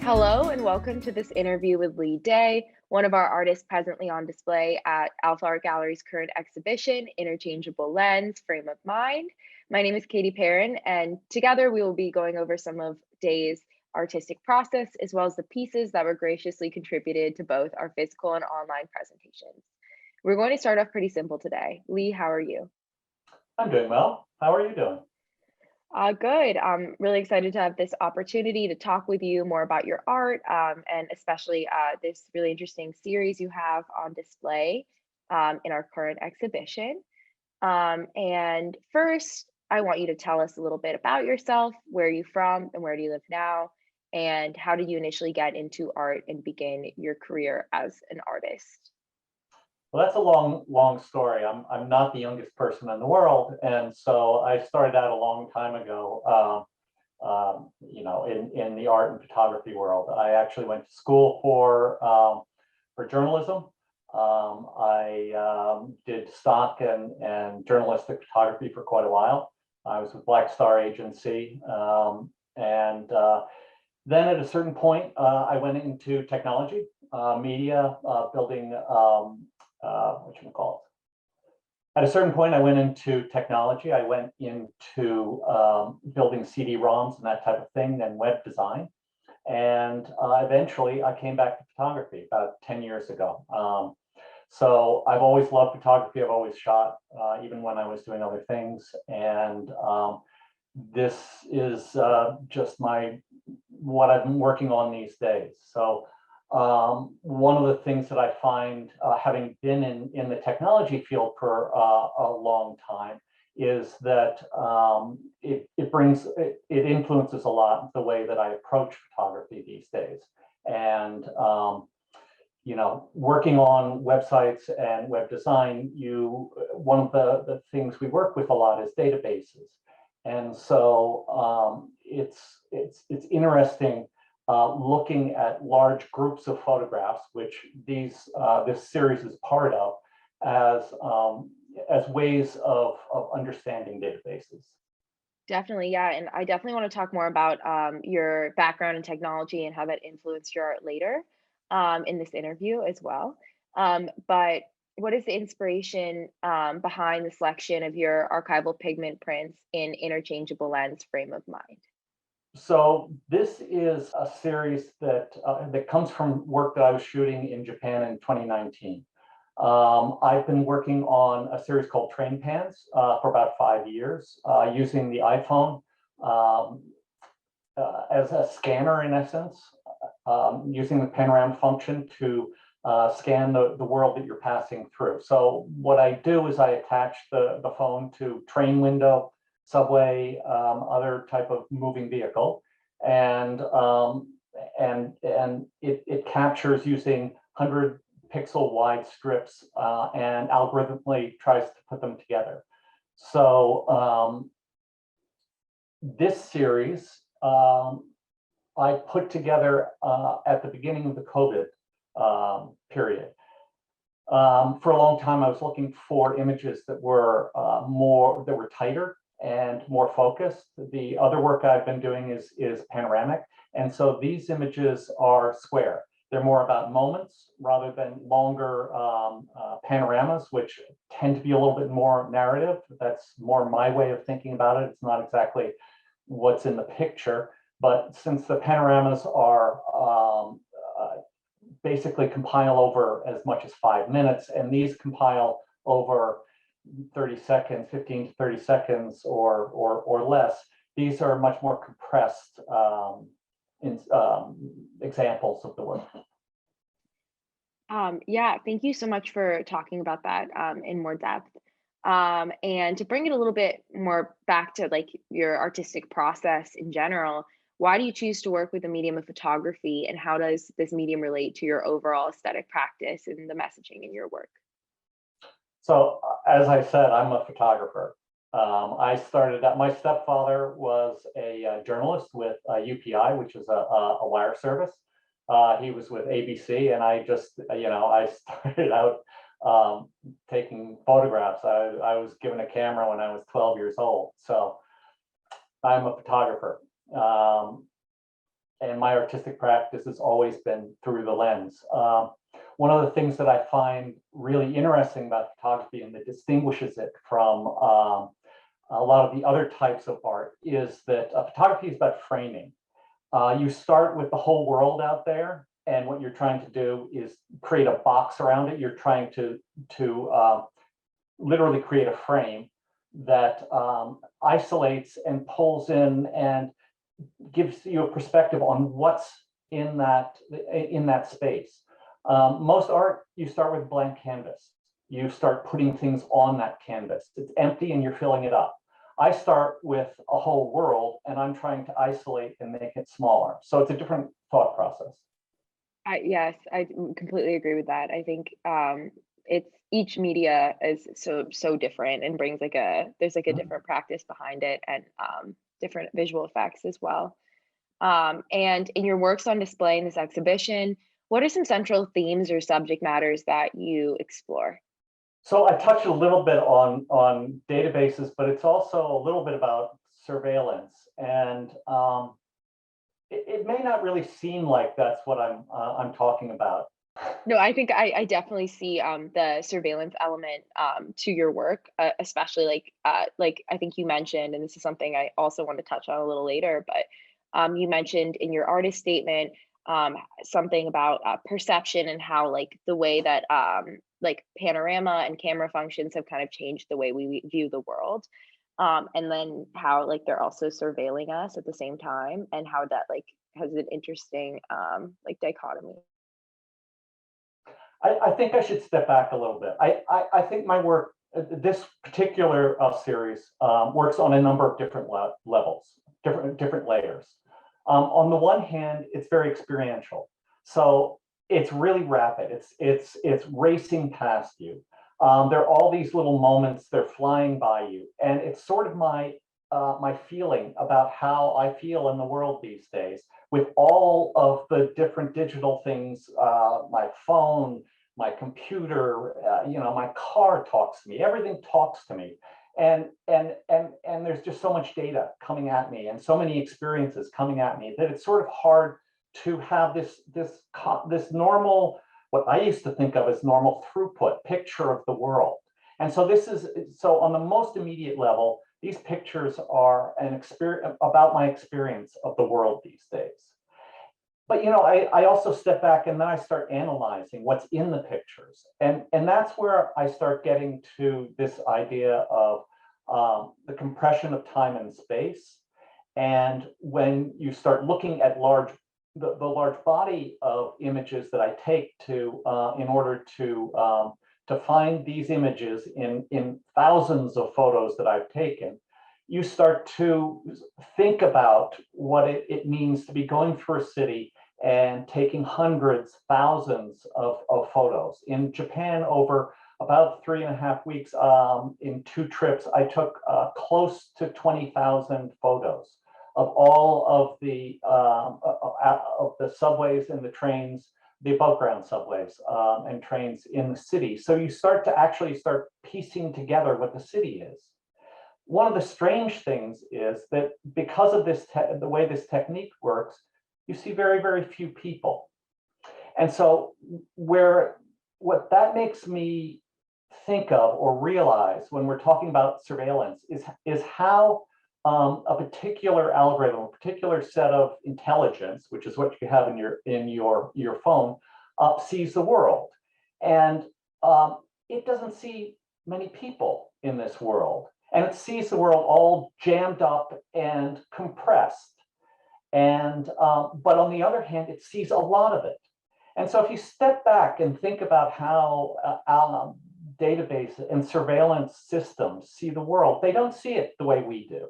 Hello and welcome to this interview with Lee Day, one of our artists presently on display at Alpha Art Gallery's current exhibition, Interchangeable Lens, Frame of Mind. My name is Katie Perrin, and together we will be going over some of Day's artistic process, as well as the pieces that were graciously contributed to both our physical and online presentations. We're going to start off pretty simple today. Lee, how are you? I'm doing well. How are you doing? Good. I'm really excited to have this opportunity to talk with you more about your art, and especially this really interesting series you have on display in our current exhibition. And first, I want you to tell us a little bit about yourself. Where are you from and where do you live now? And how did you initially get into art and begin your career as an artist? Well, that's a long story. I'm not the youngest person in the world, and so I started out a long time ago. In the art and photography world. I actually went to school for journalism. I did stock and journalistic photography for quite a while. I was with Black Star Agency, and then at a certain point, I went into technology, media, building. At a certain point, I went into technology. I went into building CD-ROMs and that type of thing, and web design. And eventually, I came back to photography about 10 years ago. So I've always loved photography. I've always shot, even when I was doing other things. And this is just what I've been working on these days. So one of the things that I find, having been in the technology field for a long time, is that it influences a lot the way that I approach photography these days. And working on websites and web design, one of the things we work with a lot is databases, and so it's interesting. Looking at large groups of photographs, which this series is part of, as ways of understanding databases. Definitely, yeah, and I definitely want to talk more about your background in technology and how that influenced your art later in this interview as well. But what is the inspiration behind the selection of your archival pigment prints in Interchangeable Lens, Frame of Mind? So this is a series that comes from work that I was shooting in Japan in 2019. I've been working on a series called Train Pans for about 5 years, using the iPhone as a scanner in essence, using the panorama function to scan the world that you're passing through. So what I do is I attach the phone to train window, subway, other type of moving vehicle, and it captures using 100-pixel wide strips and algorithmically tries to put them together. So this series I put together at the beginning of the COVID period. For a long time, I was looking for images that were tighter and more focused. The other work I've been doing is panoramic, and so these images are square. They're more about moments rather than longer panoramas, which tend to be a little bit more narrative. That's more my way of thinking about it. It's not exactly what's in the picture, but since the panoramas are basically compile over as much as 5 minutes, and these compile over 30 seconds, 15 to 30 seconds or less. These are much more compressed examples of the work. Yeah, thank you so much for talking about that in more depth. And to bring it a little bit more back to like your artistic process in general, why do you choose to work with the medium of photography, and how does this medium relate to your overall aesthetic practice and the messaging in your work? So as I said, I'm a photographer. I started out, my stepfather was a journalist with UPI, which is a wire service. He was with ABC, and I started out taking photographs. I was given a camera when I was 12 years old. So I'm a photographer. and my artistic practice has always been through the lens. One of the things that I find really interesting about photography and that distinguishes it from a lot of the other types of art is that photography is about framing. You start with the whole world out there, and what you're trying to do is create a box around it. You're trying to literally create a frame that isolates and pulls in and gives you a perspective on what's in that space. Most art, you start with blank canvas. You start putting things on that canvas. It's empty and you're filling it up. I start with a whole world and I'm trying to isolate and make it smaller. So it's a different thought process. Yes, I completely agree with that. I think it's each media is so different and brings there's like a different practice behind it, and different visual effects as well. And in your works on display in this exhibition, what are some central themes or subject matters that you explore? So I touched a little bit on databases, but it's also a little bit about surveillance. And it may not really seem like that's what I'm talking about. No, I think I definitely see the surveillance element to your work, especially like I think you mentioned, and this is something I also want to touch on a little later, but you mentioned in your artist statement something about perception and how like the way that like panorama and camera functions have kind of changed the way we view the world. And then how like they're also surveilling us at the same time, and how that like has an interesting like dichotomy. I think I should step back a little bit. I think my work, this particular series, works on a number of different levels, different layers. On the one hand, it's very experiential, so it's really rapid. It's racing past you. There are all these little moments; they're flying by you, and it's sort of my feeling about how I feel in the world these days, with all of the different digital things, my phone, my computer, my car talks to me, everything talks to me. And there's just so much data coming at me and so many experiences coming at me that it's sort of hard to have this normal, what I used to think of as normal throughput picture of the world. And so so on the most immediate level, these pictures are an experience about my experience of the world these days. But I also step back and then I start analyzing what's in the pictures, and that's where I start getting to this idea of the compression of time and space. And when you start looking at the large body of images that I take in order to find these images in thousands of photos that I've taken, you start to think about what it means to be going through a city and taking hundreds, thousands of photos. In Japan, over about 3.5 weeks, in 2 trips, I took close to 20,000 photos of all of the subways and the trains, the above ground subways and trains in the city. So you start piecing together what the city is. One of the strange things is that because of the way this technique works, you see very, very few people. And so what that makes me think of or realize when we're talking about surveillance is how a particular algorithm, a particular set of intelligence, which is what you have in your phone, sees the world. And it doesn't see many people in this world. And it sees the world all jammed up and compressed. And but on the other hand, it sees a lot of it. And so if you step back and think about how database and surveillance systems see the world, they don't see it the way we do.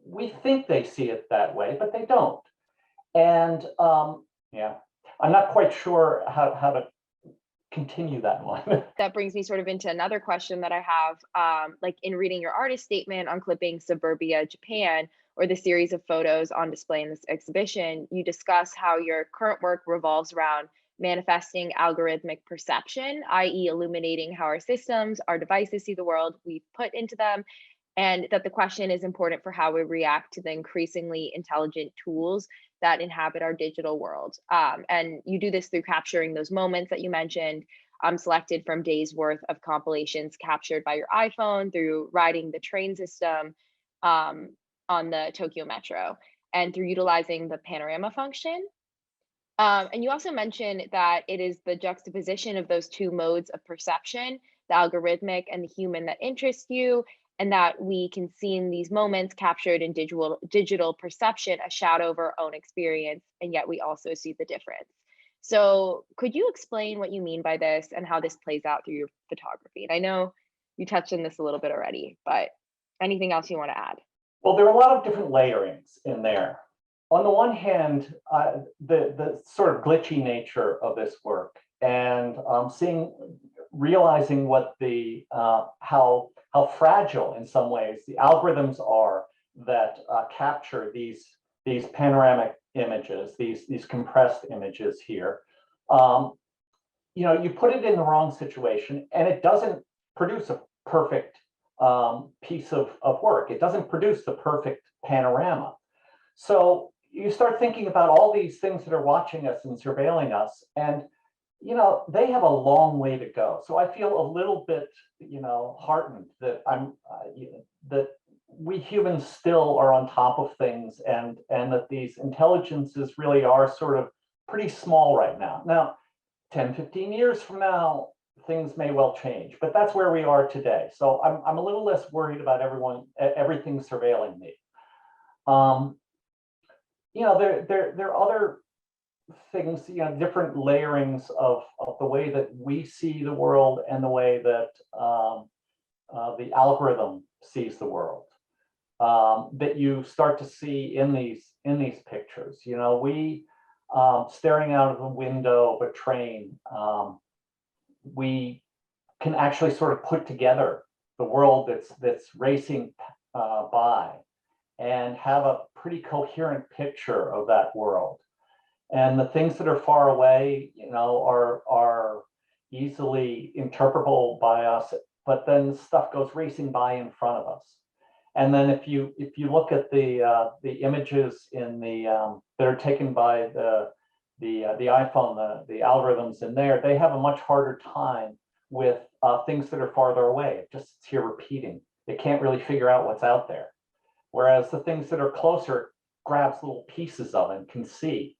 We think they see it that way, but they don't. And yeah, I'm not quite sure how to continue that one. That brings me sort of into another question that I have. Like in reading your artist statement on clipping Suburbia, Japan, or the series of photos on display in this exhibition, you discuss how your current work revolves around manifesting algorithmic perception, i.e. illuminating how our systems, our devices see the world we've put into them, and that the question is important for how we react to the increasingly intelligent tools that inhabit our digital world. And you do this through capturing those moments that you mentioned, selected from days worth of compilations captured by your iPhone through riding the train system um, on the Tokyo Metro, and through utilizing the panorama function. And you also mentioned that it is the juxtaposition of those two modes of perception, the algorithmic and the human, that interest you, and that we can see in these moments captured in digital perception a shadow of our own experience, and yet we also see the difference. So, could you explain what you mean by this and how this plays out through your photography? And I know you touched on this a little bit already, but anything else you want to add? Well, there are a lot of different layerings in there. On the one hand, the sort of glitchy nature of this work, and realizing what the how fragile in some ways the algorithms are that capture these panoramic images, these compressed images here. You put it in the wrong situation, and it doesn't produce a perfect piece of work. It doesn't produce the perfect panorama. So you start thinking about all these things that are watching us and surveilling us, and they have a long way to go. So I feel a little bit heartened that that we humans still are on top of things, and that these intelligences really are sort of pretty small right now. Now, 10, 15 years from now, things may well change, but that's where we are today. So I'm a little less worried about everything surveilling me. There are other things, different layerings of the way that we see the world and the way that the algorithm sees the world, that you start to see in these pictures. We staring out of the window of a train, we can actually sort of put together the world that's racing by, and have a pretty coherent picture of that world. And the things that are far away, are easily interpretable by us, but then stuff goes racing by in front of us. And then if you look at the images in that are taken by the iPhone, the algorithms in there, they have a much harder time with things that are farther away. It just sits here repeating. It can't really figure out what's out there. Whereas the things that are closer grabs little pieces of it and can see.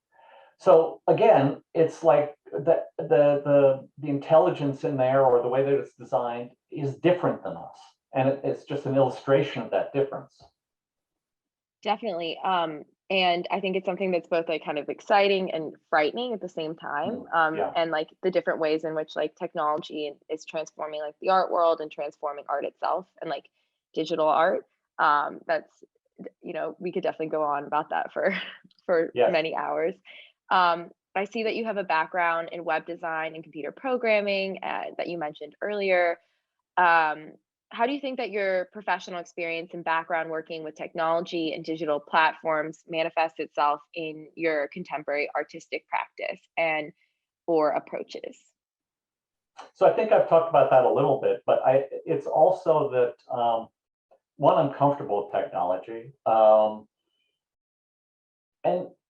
So again, it's like the intelligence in there, or the way that it's designed, is different than us, and it's just an illustration of that difference. Definitely. And I think it's something that's both like kind of exciting and frightening at the same time. Yeah. And like the different ways in which like technology is transforming like the art world and transforming art itself, and like digital art. That's we could definitely go on about that for for Yes. many hours. I see that you have a background in web design and computer programming that you mentioned earlier. Um, how do you think that your professional experience and background working with technology and digital platforms manifests itself in your contemporary artistic practice and or approaches? So I think I've talked about that a little bit, but it's also that one, I'm comfortable with technology,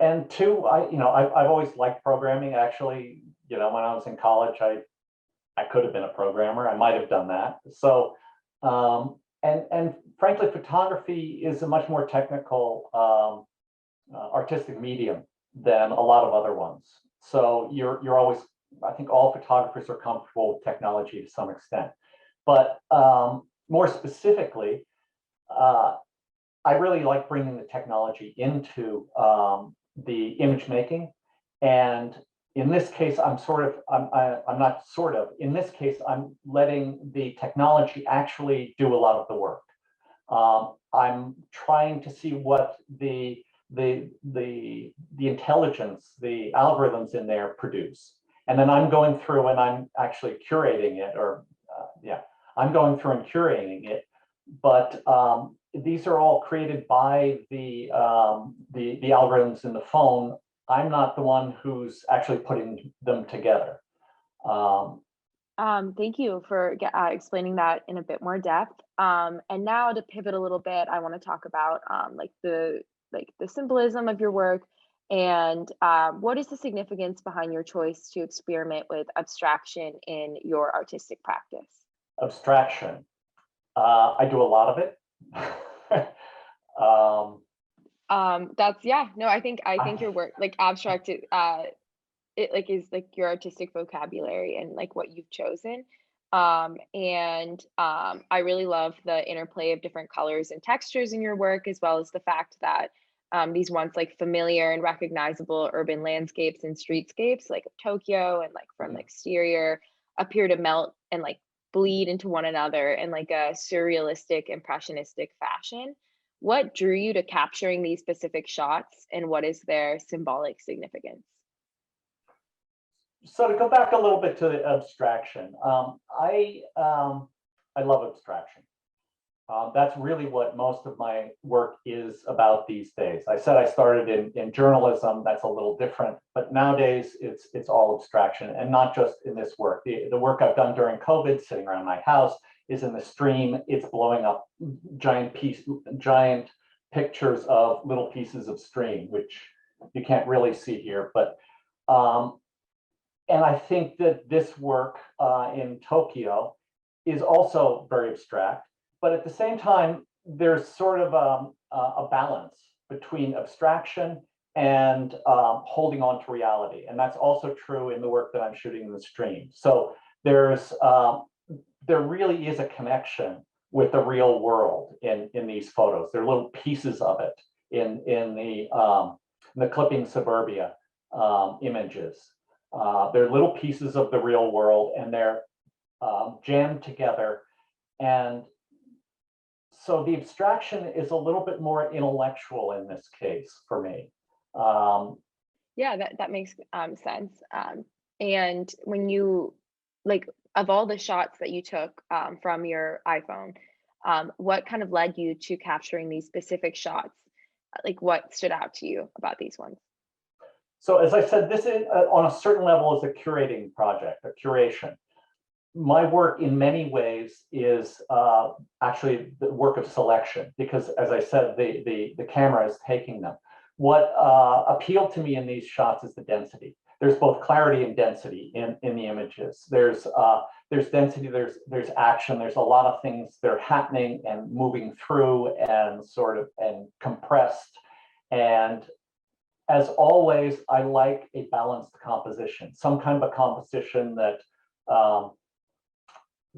and two, I've always liked programming. Actually, when I was in college, I could have been a programmer. I might have done that. So, and frankly, photography is a much more technical artistic medium than a lot of other ones. So you're always, I think all photographers are comfortable with technology to some extent, but more specifically, I really like bringing the technology into the image making. And in this case, I'm not sort of, in this case, I'm letting the technology actually do a lot of the work. I'm trying to see what the intelligence, the algorithms in there produce. And then I'm going through and I'm actually curating it, or I'm going through and curating it. But these are all created by the algorithms in the phone. I'm not the one who's actually putting them together. Thank you for explaining that in a bit more depth. And now to pivot a little bit, I want to talk about like the symbolism of your work and what is the significance behind your choice to experiment with abstraction in your artistic practice? Abstraction. I do a lot of it. um, That's yeah, no, I think your work like abstract it like is like your artistic vocabulary and like what you've chosen. I really love the interplay of different colors and textures in your work, as well as the fact that these once like familiar and recognizable urban landscapes and streetscapes, like of Tokyo and like from the exterior, appear to melt and like bleed into one another in like a surrealistic, impressionistic fashion. What drew you to capturing these specific shots, and what is their symbolic significance? so to go back a little bit to the abstraction, I love abstraction. That's really what most of my work is about these days. I said I started in journalism. That's a little different, but nowadays it's all abstraction, and not just in this work. The work I've done during COVID, sitting around my house, is in the stream. It's blowing up giant pictures of little pieces of stream, which you can't really see here, but um, and I think that this work in Tokyo is also very abstract, but at the same time, there's sort of a balance between abstraction and holding on to reality. And that's also true in the work that I'm shooting in the stream. So there really is a connection with the real world in these photos. There are little pieces of it in the clipping suburbia images. They're little pieces of the real world, and they're jammed together. And so the abstraction is a little bit more intellectual in this case for me. Um, Yeah, that makes sense. And when you like of all the shots that you took from your iPhone, what kind of led you to capturing these specific shots? Like, what stood out to you about these ones? so as I said, this is on a certain level is a curating project, a curation. My work in many ways is actually the work of selection, because as I said, the camera is taking them. What appealed to me in these shots is the density. There's both clarity and density in the images. There's density, there's action, there's a lot of things that are happening and moving through and sort of and compressed. And as always, I like a balanced composition, some kind of a composition um,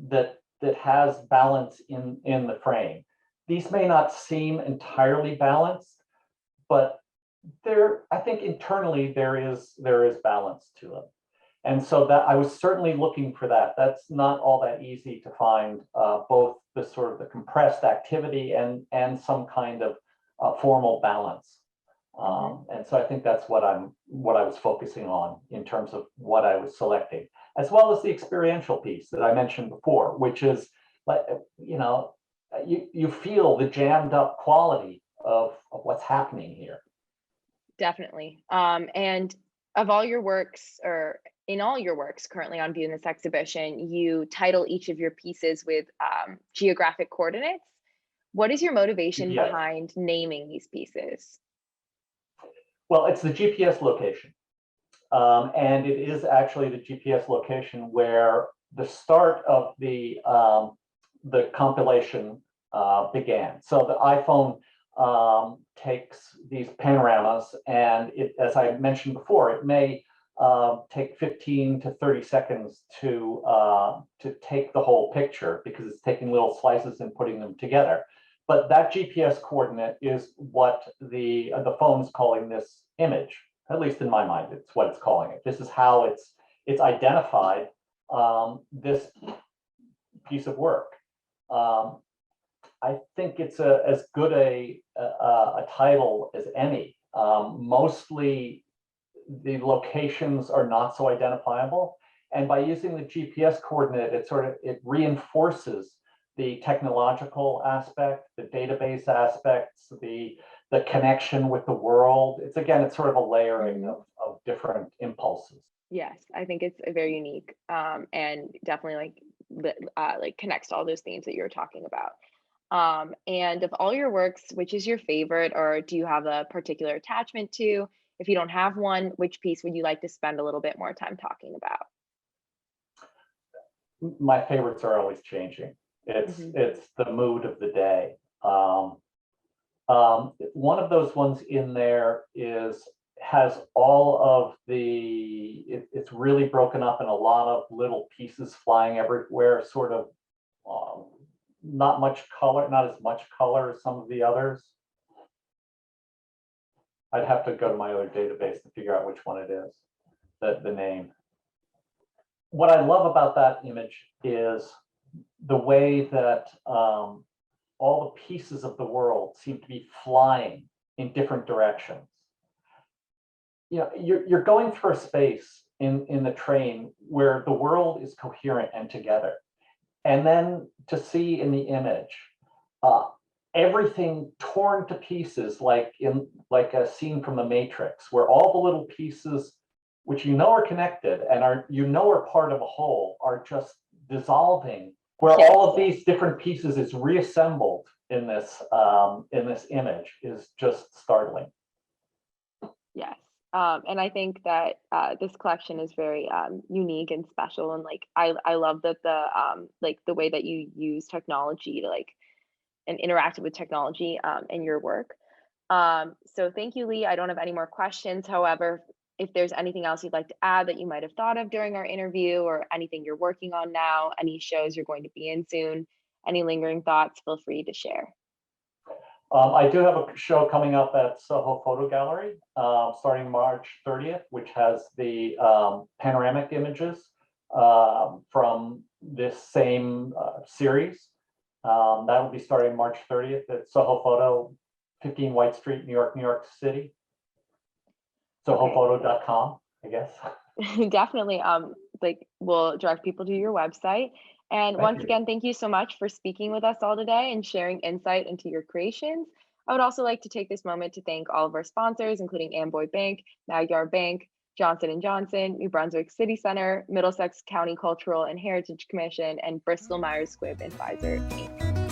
that has balance in the frame. These may not seem entirely balanced, but I think internally there is balance to them. And so that I was certainly looking for that. That's not all that easy to find, both the sort of the compressed activity and some kind of formal balance. Hmm. And so I think that's what I was focusing on in terms of what I was selecting, as well as the experiential piece that I mentioned before, which is like, you feel the jammed up quality of what's happening here. Definitely. And of all your works, or in all your works currently on view in this exhibition, you title each of your pieces with geographic coordinates. What is your motivation GPS. behind naming these pieces? Well, it's the GPS location. And it is actually the GPS location where the start of the compilation began. So the iPhone takes these panoramas, and as I mentioned before, it may take 15 to 30 seconds to take the whole picture because it's taking little slices and putting them together. But that GPS coordinate is what the phone's calling this image. At least in my mind, it's what it's calling it. This is how it's identified this piece of work. Um, I think it's as good a title as any. Mostly the locations are not so identifiable, and by using the GPS coordinate, it reinforces the technological aspect, the database aspects, the connection with the world. It's sort of a layering Mhm. of different impulses. Yes, I think it's very unique, and definitely like connects to all those themes that you were talking about. And of all your works, which is your favorite, or do you have a particular attachment to? If you don't have one, which piece would you like to spend a little bit more time talking about? My favorites are always changing. It's Hmm. it's the mood of the day. One of those ones in there has all of it's really broken up in a lot of little pieces flying everywhere, sort of um, not much color, not as much color as some of the others. I'd have to go to my other database to figure out which one it is, the name. What I love about that image is the way that all the pieces of the world seem to be flying in different directions. You know, you're going through a space in the train where the world is coherent and together. And then to see in the image uh, everything torn to pieces, like a scene from the Matrix, where all the little pieces, which you know are connected and are part of a whole, are just dissolving. Where Yes, all of these different pieces is reassembled in this image is just startling. yes. And I think that this collection is very unique and special, and like I love that like the way that you use technology to like and interacted with technology in your work. So thank you, Lee. I don't have any more questions. However, if there's anything else you'd like to add that you might have thought of during our interview, or anything you're working on now, any shows you're going to be in soon, any lingering thoughts, feel free to share. I do have a show coming up at Soho Photo Gallery starting March 30th, which has the panoramic images from this same series. That will be starting March 30th at Soho Photo, 15 White Street, New York, New York City. Okay. SohoPhoto.com, I guess. Definitely. Like we'll direct people to your website. And Thank once you. again, thank you so much for speaking with us all today and sharing insight into your creations. I would also like to take this moment to thank all of our sponsors, including Amboy Bank, Magyar Bank, Johnson and Johnson, New Brunswick City Center, Middlesex County Cultural and Heritage Commission, and Bristol Myers Squibb and Pfizer Inc.